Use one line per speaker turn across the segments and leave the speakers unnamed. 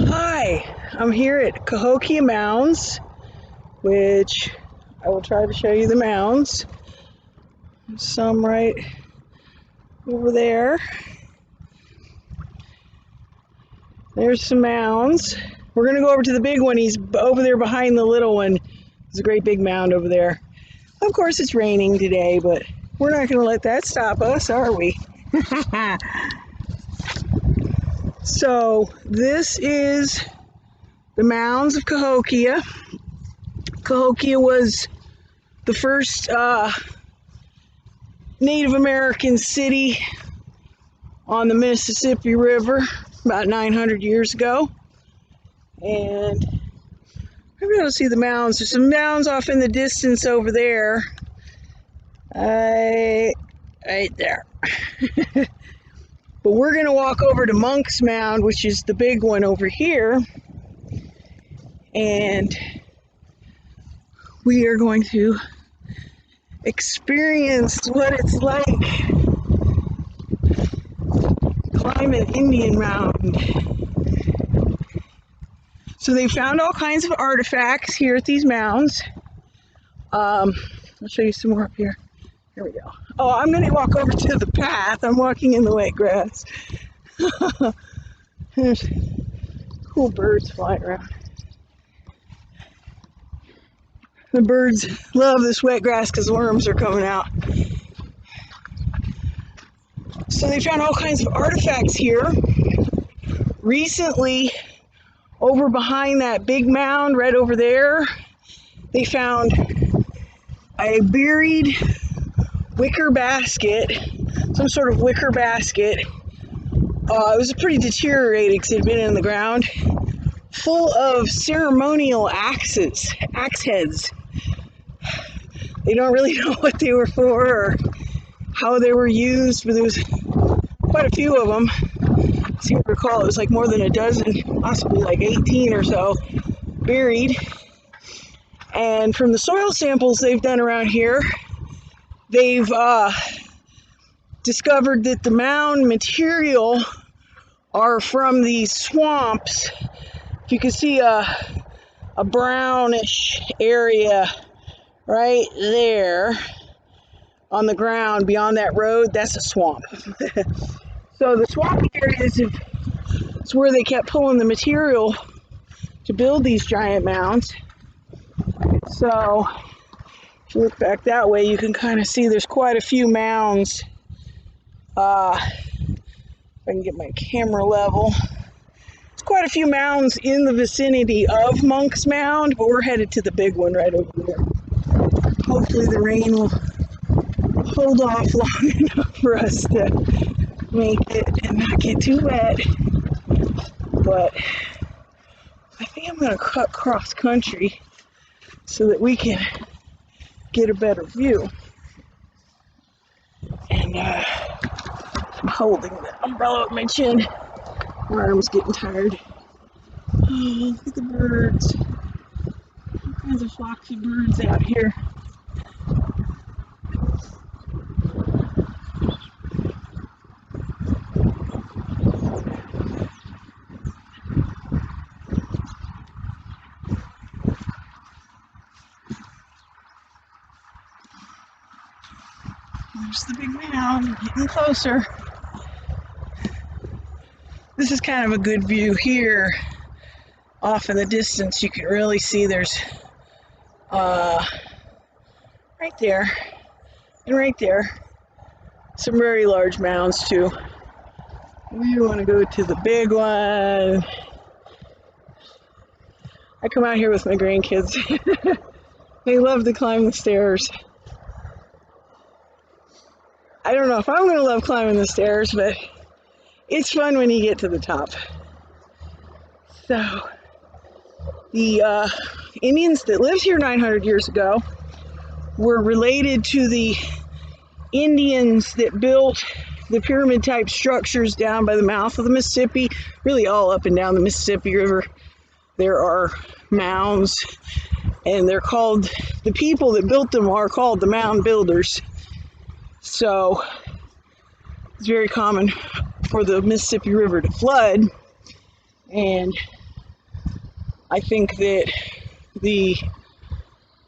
Hi, I'm here at Cahokia Mounds, which I will try to show you the mounds. There's some right over there. There's some mounds. We're going to go over to the big one. He's over there behind the little one. There's a great big mound over there. Of course, it's raining today, but we're not going to let that stop us, are we? So, this is the mounds of Cahokia. Cahokia was the first Native American city on the Mississippi River about 900 years ago. And I'm able to see the mounds. There's some mounds off in the distance over there. Right there. But we're going to walk over to Monk's Mound, which is the big one over here. And we are going to experience what it's like climb an Indian mound. So they found all kinds of artifacts here at these mounds. I'll show you some more up here. Here we go. Oh, I'm going to walk over to the path. I'm walking in the wet grass. There's cool birds flying around. The birds love this wet grass because worms are coming out. So they found all kinds of artifacts here. Recently, over behind that big mound right over there, they found a buried wicker basket, some sort of wicker basket. It was pretty deteriorated because it had been in the ground, full of ceremonial axe heads. They don't really know what they were for or how they were used, but there was quite a few of them. As you recall, it was like more than a dozen, possibly like 18 or so, buried. And from the soil samples they've done around here, they've discovered that the mound material are from these swamps. You can see a brownish area right there on the ground beyond that road. That's a swamp. So the swamp areas is where they kept pulling the material to build these giant mounds. So if you look back that way, you can kind of see there's quite a few mounds. If I can get my camera level. There's quite a few mounds in the vicinity of Monk's Mound, but we're headed to the big one right over there. Hopefully the rain will hold off long enough for us to make it and not get too wet. But I think I'm going to cut cross country so that we can get a better view. And I'm holding the umbrella with my chin. My arm's getting tired. Oh, look at the birds. All kinds of flocks of birds out here. There's the big mound, getting closer. This is kind of a good view here. Off in the distance, you can really see there's right there and right there some very large mounds too. We want to go to the big one. I come out here with my grandkids. They love to climb the stairs. I don't know if I'm going to love climbing the stairs, but it's fun when you get to the top. So, the Indians that lived here 900 years ago were related to the Indians that built the pyramid-type structures down by the mouth of the Mississippi, really all up and down the Mississippi River. There are mounds, and they're called, the people that built them are called the mound builders. So it's very common for the Mississippi River to flood, and I think that the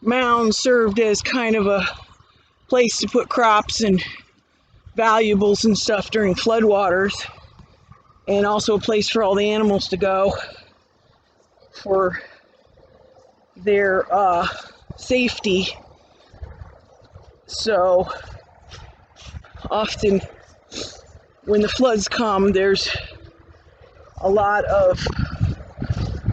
mound served as kind of a place to put crops and valuables and stuff during floodwaters, and also a place for all the animals to go for their safety. So often when the floods come, there's a lot of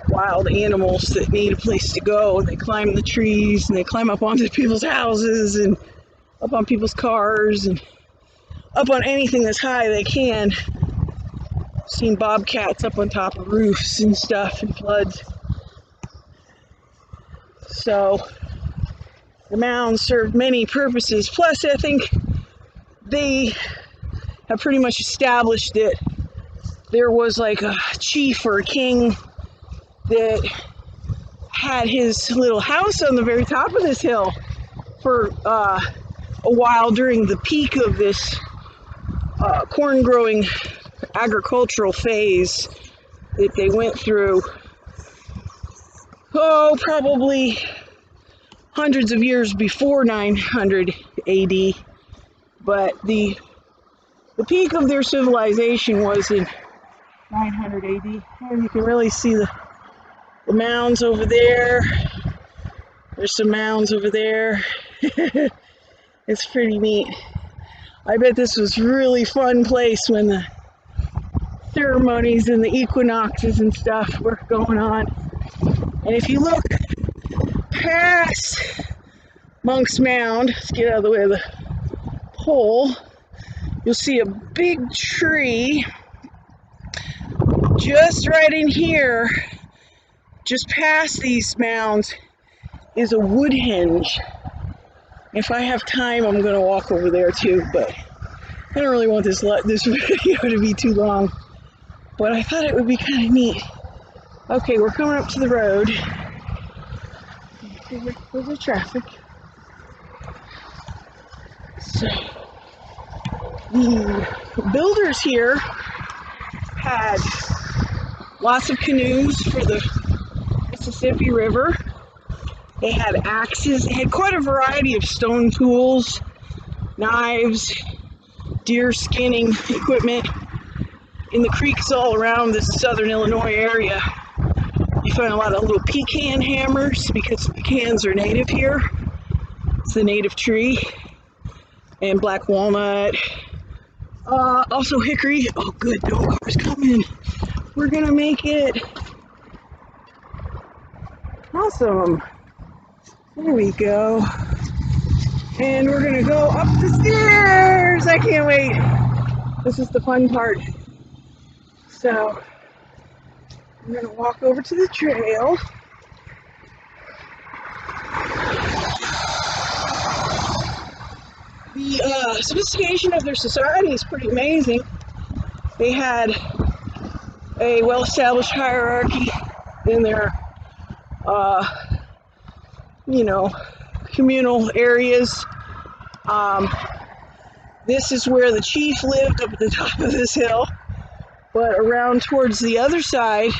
wild animals that need a place to go, and they climb the trees and they climb up onto people's houses and up on people's cars and up on anything that's high they can. I've seen bobcats up on top of roofs and stuff in floods. So the mounds served many purposes. Plus, I think they have pretty much established that there was like a chief or a king that had his little house on the very top of this hill for a while during the peak of this corn growing agricultural phase that they went through. Oh, probably hundreds of years before 900 AD, but the peak of their civilization was in 900 AD. And you can really see the mounds over there. There's some mounds over there. It's pretty neat. I bet this was a really fun place when the ceremonies and the equinoxes and stuff were going on. And if you look past Monk's Mound, let's get out of the way of the pole, you'll see a big tree just right in here, just past these mounds, is a woodhenge. If I have time, I'm going to walk over there too, but I don't really want this video to be too long, but I thought it would be kind of neat. Okay, we're coming up to the road. There's the traffic. So, the builders here had lots of canoes for the Mississippi River. They had axes. They had quite a variety of stone tools, knives, deer skinning equipment. In the creeks all around this southern Illinois area, you find a lot of little pecan hammers because pecans are native here. It's the native tree. And black walnut. Also hickory. Oh good, no cars coming. We're gonna make it. Awesome. There we go. And we're gonna go up the stairs. I can't wait. This is the fun part. So I'm gonna walk over to the trail. The sophistication of their society is pretty amazing. They had a well-established hierarchy in their, communal areas. This is where the chief lived, up at the top of this hill. But around towards the other side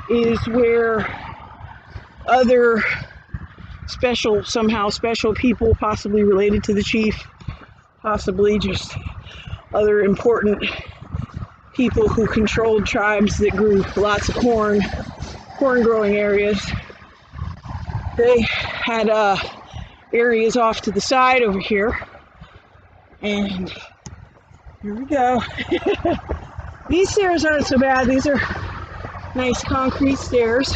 is where other special people, possibly related to the chief, possibly just other important people who controlled tribes that grew lots of corn growing areas. They had areas off to the side over here, and here we go. These stairs aren't so bad. These are nice concrete stairs.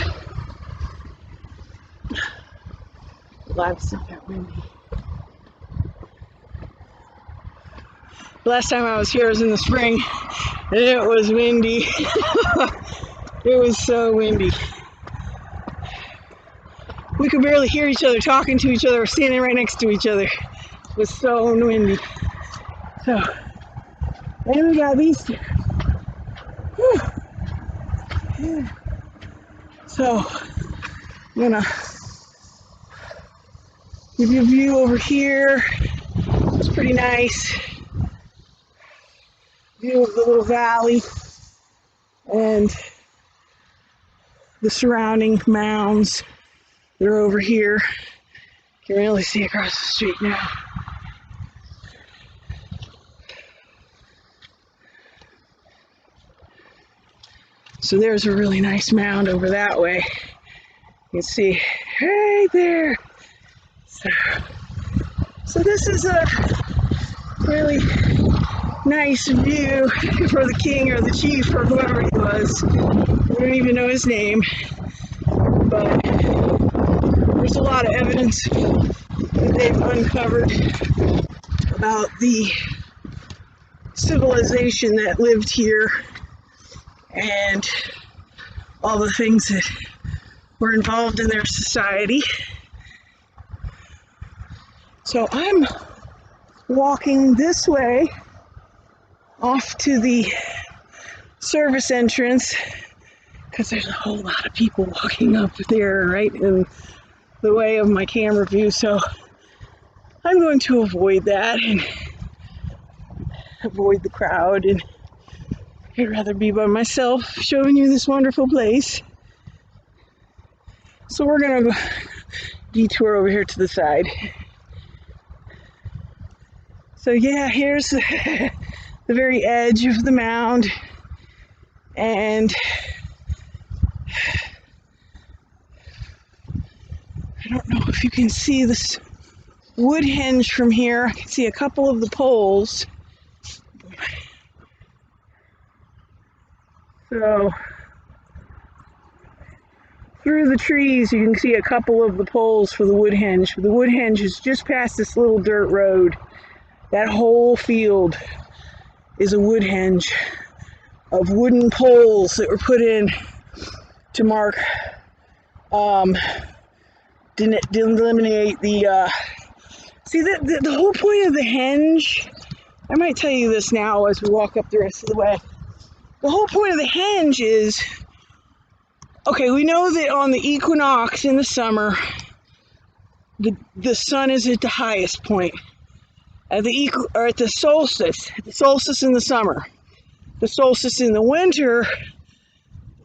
Glad it's not that windy. Last time I was here was in the spring, and it was windy. It was so windy. We could barely hear each other talking to each other or standing right next to each other. It was so windy. So, and we got these two. Yeah. So, I'm gonna give you a view over here. It's pretty nice. View of the little valley. And the surrounding mounds. They're over here. You can really see across the street now. So there's a really nice mound over that way. You can see right there. So this is a really nice view for the king or the chief or whoever he was. I don't even know his name, but there's a lot of evidence that they've uncovered about the civilization that lived here and all the things that were involved in their society. So I'm walking this way off to the service entrance because there's a whole lot of people walking up there right in the way of my camera view, so I'm going to avoid that and avoid the crowd, and I'd rather be by myself showing you this wonderful place. So we're gonna go detour over here to the side. So yeah, here's the very edge of the mound, and I don't know if you can see this Woodhenge from here. I can see a couple of the poles. So through the trees you can see a couple of the poles for the Woodhenge. The Woodhenge is just past this little dirt road. That whole field is a Woodhenge of wooden poles that were put in to mark, delineate the, see the whole point of the henge, I might tell you this now as we walk up the rest of the way. The whole point of the henge is, okay, we know that on the equinox in the summer, the sun is at the highest point. At the solstice in the summer. The solstice in the winter,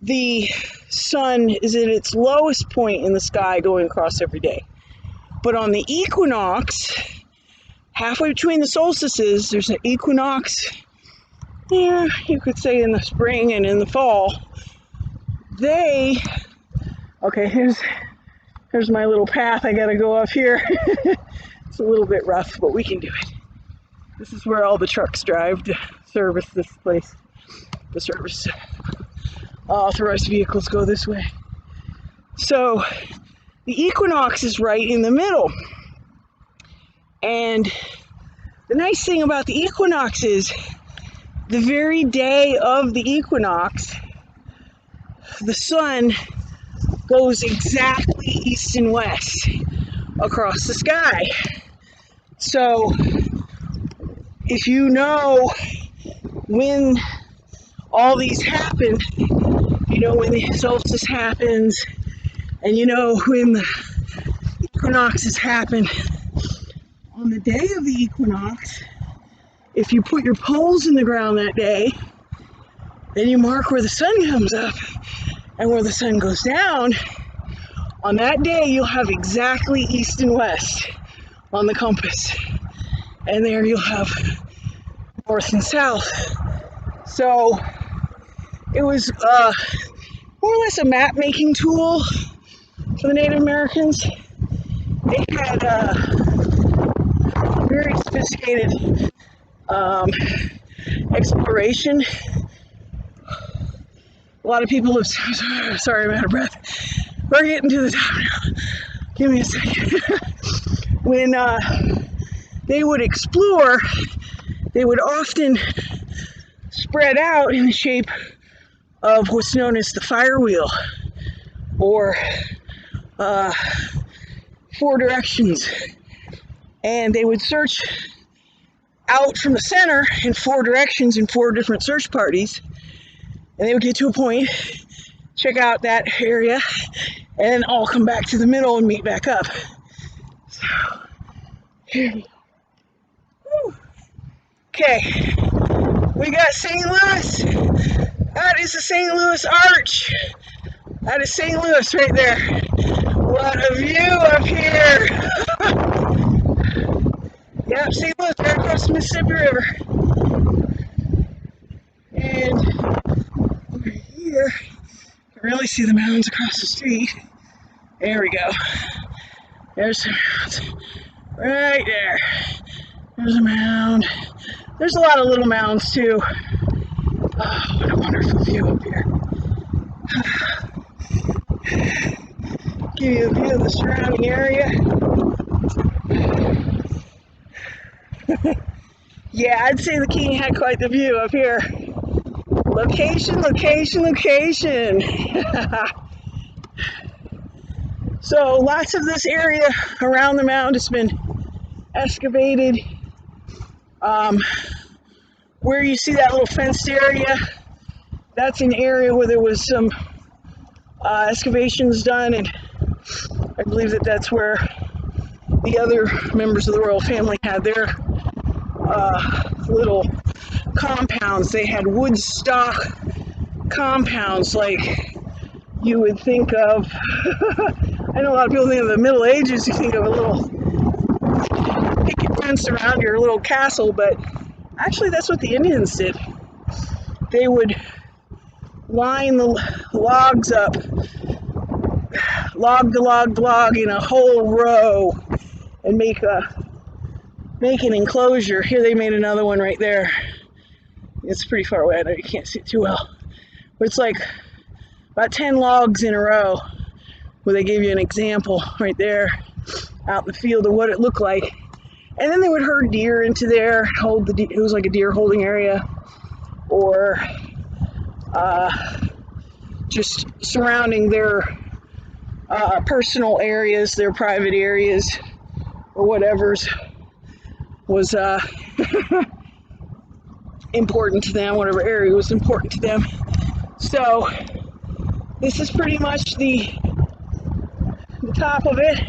the sun is at its lowest point in the sky going across every day. But on the equinox, halfway between the solstices, there's an equinox, yeah, you could say in the spring and in the fall. Okay, here's my little path. I gotta go up here. It's a little bit rough, but we can do it. This is where all the trucks drive to service this place. The service authorized vehicles go this way. So the equinox is right in the middle. And the nice thing about the equinox is the very day of the equinox, the sun goes exactly east and west across the sky. So if you know when all these happen, you know when the solstice happens, and you know when the equinoxes happen, on the day of the equinox, if you put your poles in the ground that day, then you mark where the sun comes up and where the sun goes down. On that day, you'll have exactly east and west on the compass. And there you'll have north and south. So it was more or less a map making tool for the Native Americans. They had very sophisticated exploration. A lot of people have, sorry, I'm out of breath. We're getting to the top now. Give me a second. When they would explore, they would often spread out in the shape of what's known as the fire wheel, or 4 directions. And they would search out from the center in 4 directions in 4 different search parties. And they would get to a point, check out that area, and all come back to the middle and meet back up. So, here we go. Okay, we got St. Louis. That is the St. Louis Arch. That is St. Louis right there. What a view up here. Yep, St. Louis right across the Mississippi River. And over here, you can really see the mounds across the street. There we go. There's the mounds. Right there. There's a mound. There's a lot of little mounds too. Oh, what a wonderful view up here. Give you a view of the surrounding area. Yeah, I'd say the king had quite the view up here. Location, location, location. So lots of this area around the mound has been excavated. Where you see that little fenced area, that's an area where there was some excavations done, and I believe that that's where the other members of the royal family had their little compounds. They had wood stock compounds like you would think of. I know a lot of people think of the Middle Ages, you think of a little picket fence around your little castle, but actually that's what the Indians did. They would line the logs up, log to log to log, in a whole row, and make an enclosure. Here they made another one right there. It's pretty far away, I know you can't see it too well, but it's like about 10 logs in a row, where they gave you an example right there out in the field of what it looked like. And then they would herd deer into there, it was like a deer holding area, or just surrounding their personal areas, their private areas, or whatever's was important to them, whatever area was important to them. So this is pretty much the top of it.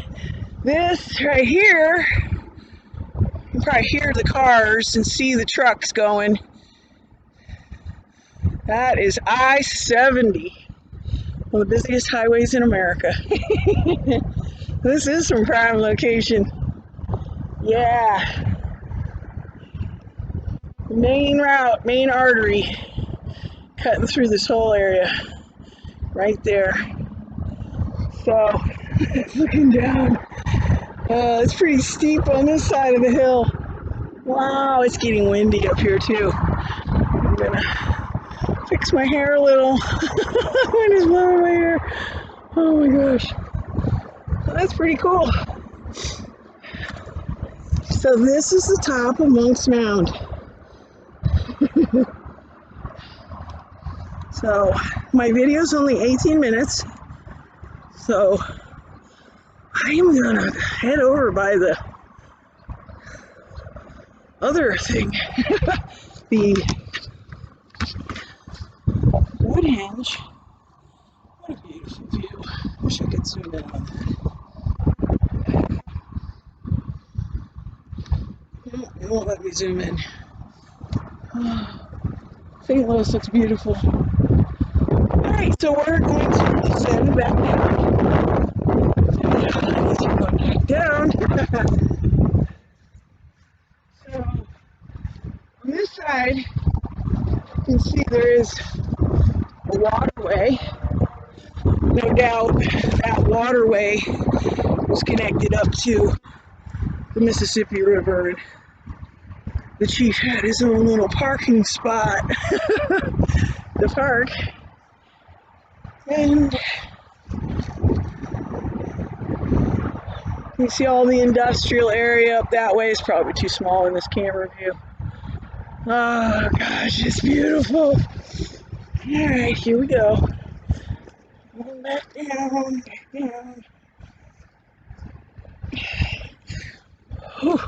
This right here, you can probably hear the cars and see the trucks going. That is I-70, one of the busiest highways in America. This is some prime location. Yeah. Main route, main artery, cutting through this whole area right there. So, looking down, it's pretty steep on this side of the hill. Wow, it's getting windy up here too. I'm gonna fix my hair a little. Wind is blowing my hair. Oh my gosh. Well, that's pretty cool. So this is the top of Monk's Mound. So my video is only 18 minutes. So I am gonna head over by the other thing, the Woodhenge. What a beautiful view. Wish I could zoom in on that. No, it won't let me zoom in. St. Louis looks beautiful. Alright, so we're going to descend back down. Going back down. So on this side, you can see there is a waterway. No doubt that waterway was connected up to the Mississippi River, and the chief had his own little parking spot to park. And you see all the industrial area up that way. Is probably too small in this camera view. Oh gosh, it's beautiful. Alright, here we go. Going back down, back down. Whew.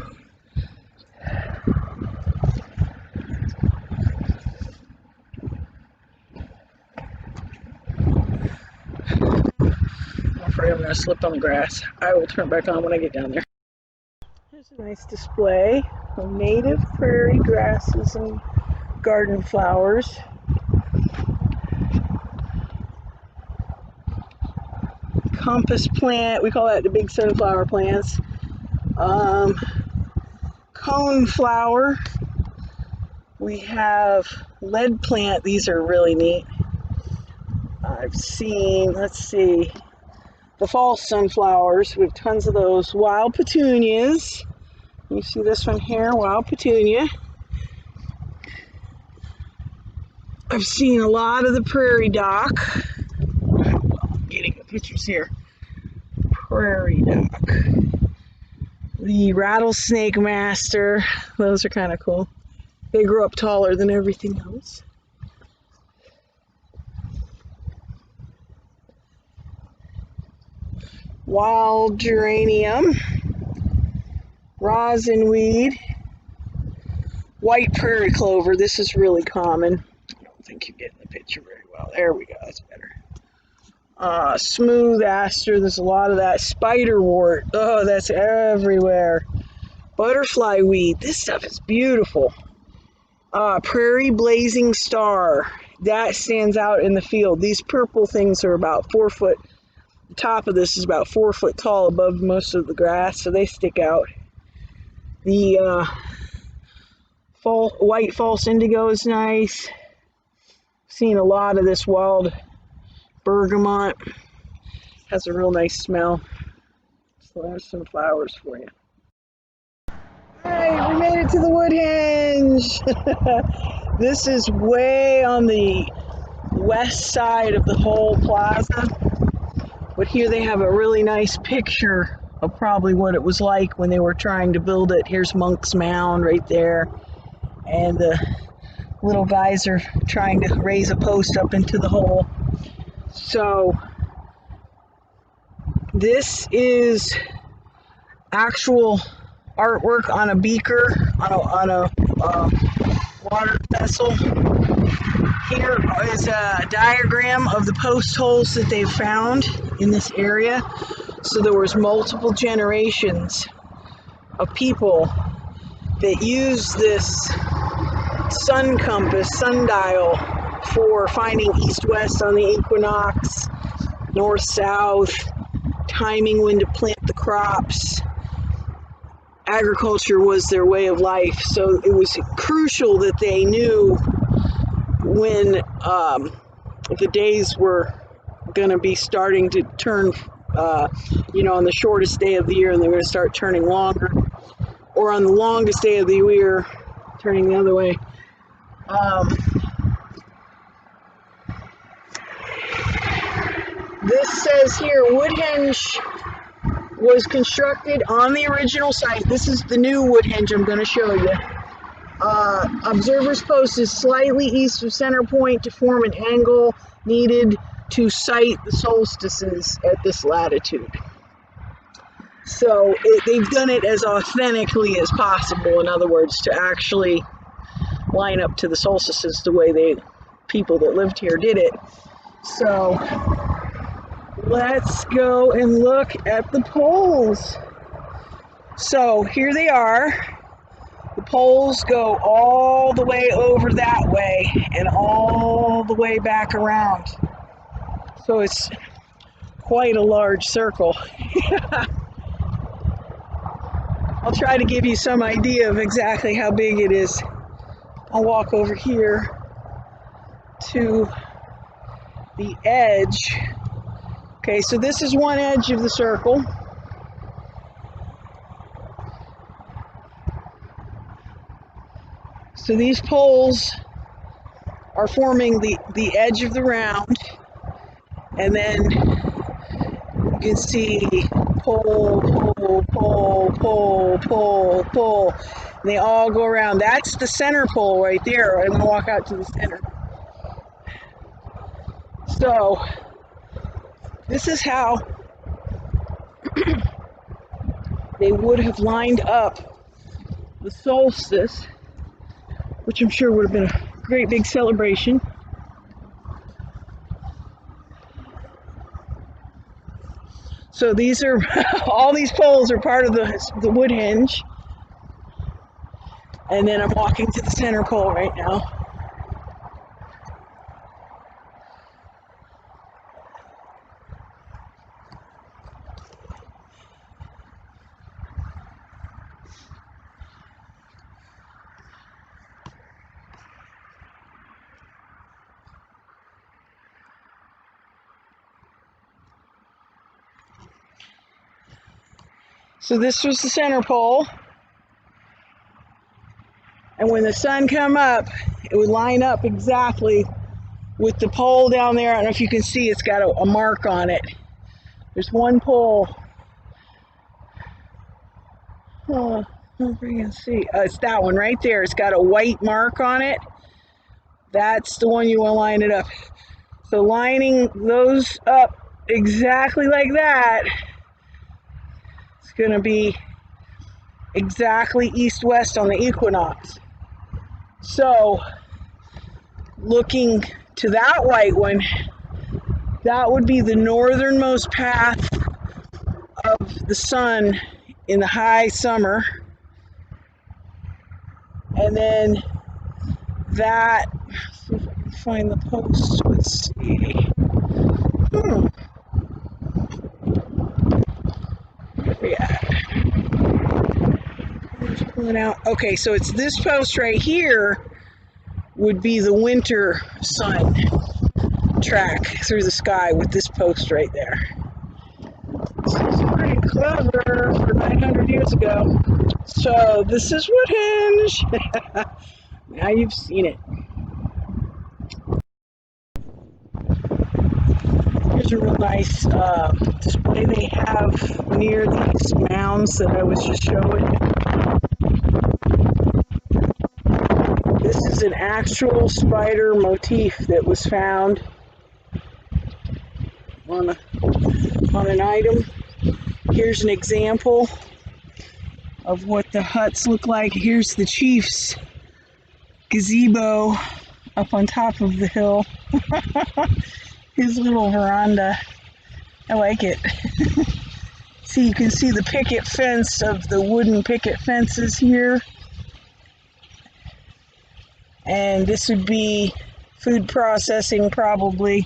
I'm afraid I'm going to slip on the grass. I will turn back on when I get down there. Here's a nice display of native prairie grasses and garden flowers. compass plant. We call that the big sunflower plants. Cone flower. We have lead plant. These are really neat. I've seen, let's see, the false sunflowers. We have tons of those. Wild petunias. You see this one here, wild petunia. I've seen a lot of the prairie dock. I'm getting the pictures here. Prairie dock. The rattlesnake master. Those are kind of cool. They grew up taller than everything else. Wild geranium. Rosinweed. White prairie clover. This is really common. I don't think you're getting the picture very well. There we go. That's better. Smooth aster. There's a lot of that. Spiderwort. Oh, that's everywhere. Butterfly weed. This stuff is beautiful. Prairie blazing star. That stands out in the field. These purple things are about 4 foot. The top of this is about 4 foot tall above most of the grass, so they stick out. The white false indigo is nice. Seen a lot of this wild bergamot. Has a real nice smell. So there's some flowers for you. Alright, we made it to the Woodhenge. This is way on the west side of the whole plaza. But here they have a really nice picture of probably what it was like when they were trying to build it. Here's Monk's Mound right there. And the little guys are trying to raise a post up into the hole. So this is actual artwork on a beaker, on a water vessel. Here is a diagram of the post holes that they've found in this area. So there was multiple generations of people that used this sun compass, sundial, for finding east-west on the equinox, north-south, timing when to plant the crops. Agriculture was their way of life, so it was crucial that they knew when the days were going to be starting to turn, on the shortest day of the year, and they were going to start turning longer, or on the longest day of the year, turning the other way. This says here, Woodhenge was constructed on the original site. This is the new Woodhenge I'm going to show you. Observer's post is slightly east of center point to form an angle needed to sight the solstices at this latitude. So they've done it as authentically as possible, in other words, to actually line up to the solstices the way people that lived here did it. So let's go and look at the poles. So here they are. The poles go all the way over that way and all the way back around. So it's quite a large circle. I'll try to give you some idea of exactly how big it is. I'll walk over here to the edge. Okay, so this is one edge of the circle. So these poles are forming the edge of the round, and then you can see pole, pole, pole, pole, pole, pole. And they all go around. That's the center pole right there. I'm going to walk out to the center. So this is how they would have lined up the solstice, which I'm sure would have been a great big celebration. So these are, all these poles are part of the Woodhenge. And then I'm walking to the center pole right now. So this was the center pole. And when the sun come up, it would line up exactly with the pole down there. I don't know if you can see, it's got a mark on it. There's one pole. Oh, I don't know if you can see. It's that one right there. It's got a white mark on it. That's the one you want to line it up. So lining those up exactly like that, it's going to be exactly east-west on the equinox. So looking to that white one, that would be the northernmost path of the sun in the high summer. And then that, let's see if I can find the post. Let's see. Yeah. Pulling out. Okay, so it's this post right here would be the winter sun track through the sky with this post right there. This is pretty clever for 900 years ago. So this is Woodhenge. Now you've seen it. Here's a real nice display they have near these mounds that I was just showing. This is an actual spider motif that was found on an item. Here's an example of what the huts look like. Here's the chief's gazebo up on top of the hill. His little veranda. I like it. See, you can see the picket fence of the wooden picket fences here. And this would be food processing probably.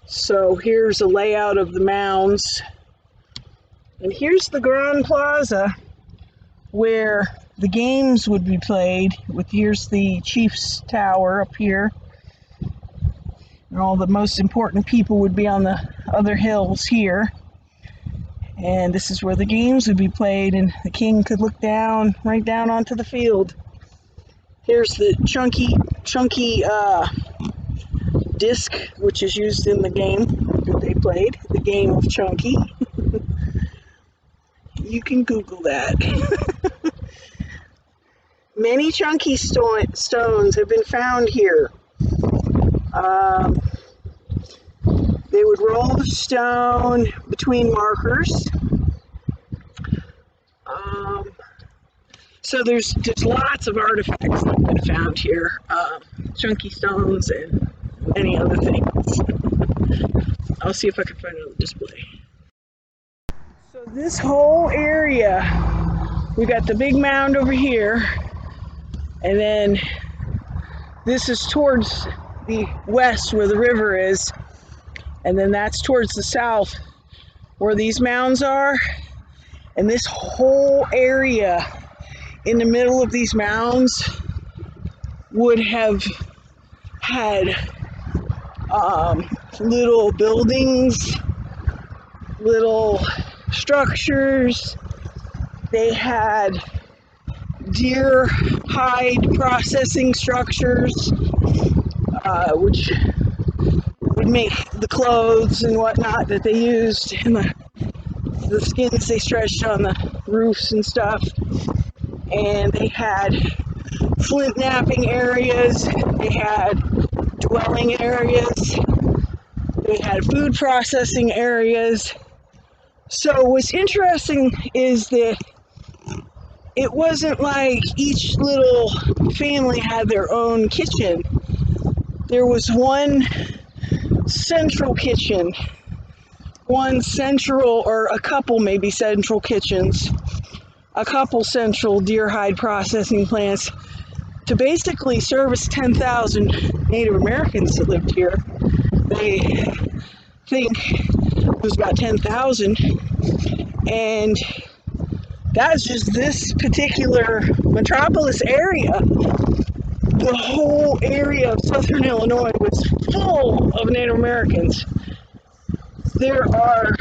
So here's a layout of the mounds. And here's the Grand Plaza where the games would be played. Here's the Chiefs Tower up here. And all the most important people would be on the other hills here. And this is where the games would be played, and the king could look down, right down onto the field. Here's the chunky disc, which is used in the game that they played, the game of Chunky. You can Google that. Many chunky stones have been found here. They would roll the stone between markers. So there's lots of artifacts that have been found here. Chunky stones and many other things. I'll see if I can find another display. So this whole area, we got the big mound over here, and then this is towards the west where the river is, and then that's towards the south where these mounds are. And this whole area in the middle of these mounds would have had little buildings, little structures. They had deer hide processing structures, which would make the clothes and whatnot that they used, and the skins they stretched on the roofs and stuff. And they had flint knapping areas, they had dwelling areas, they had food processing areas. So what's interesting is that it wasn't like each little family had their own kitchen. There was one central kitchen, one central, or a couple maybe central kitchens, a couple central deer hide processing plants to basically service 10,000 Native Americans that lived here. They think it was about 10,000, and that's just this particular metropolis area. The whole area of southern Illinois was full of Native Americans. There are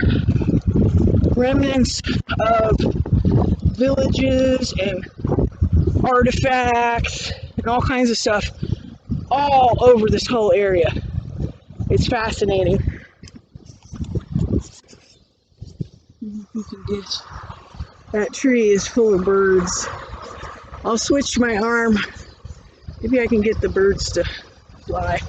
remnants of villages and artifacts and all kinds of stuff all over this whole area. It's fascinating. You can get that tree is full of birds. I'll switch my arm. Maybe I can get the birds to fly.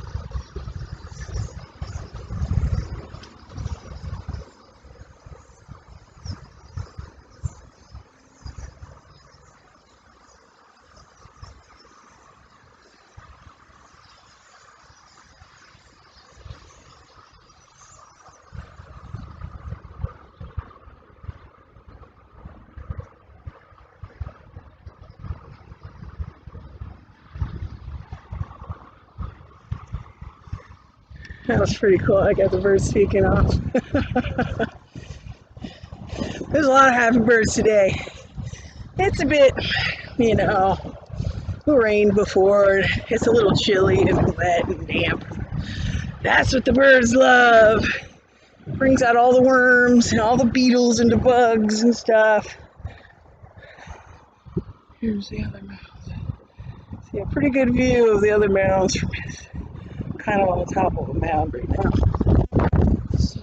That was pretty cool. I got the birds speaking off. There's a lot of happy birds today. It's a bit, you know, rained before. It's a little chilly and wet and damp. That's what the birds love. Brings out all the worms and all the beetles and the bugs and stuff. Here's the other mounds. See a pretty good view of the other mounds from kind of on the top of a mound right now. So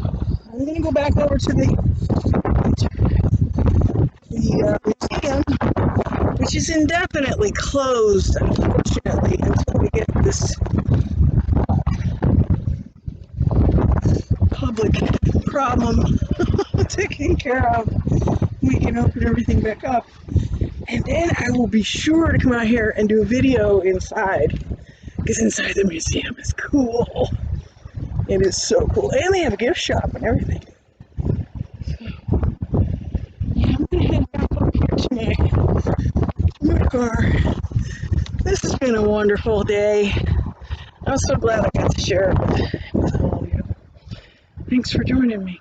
I'm going to go back over to the museum, which is indefinitely closed, unfortunately, until we get this public problem taken care of. We can open everything back up. And then I will be sure to come out here and do a video inside, because inside the museum is cool. It is so cool. And they have a gift shop and everything. Yeah, I'm going to head back up here to my car. This has been a wonderful day. I'm so glad I got to share it with all of you. Thanks for joining me.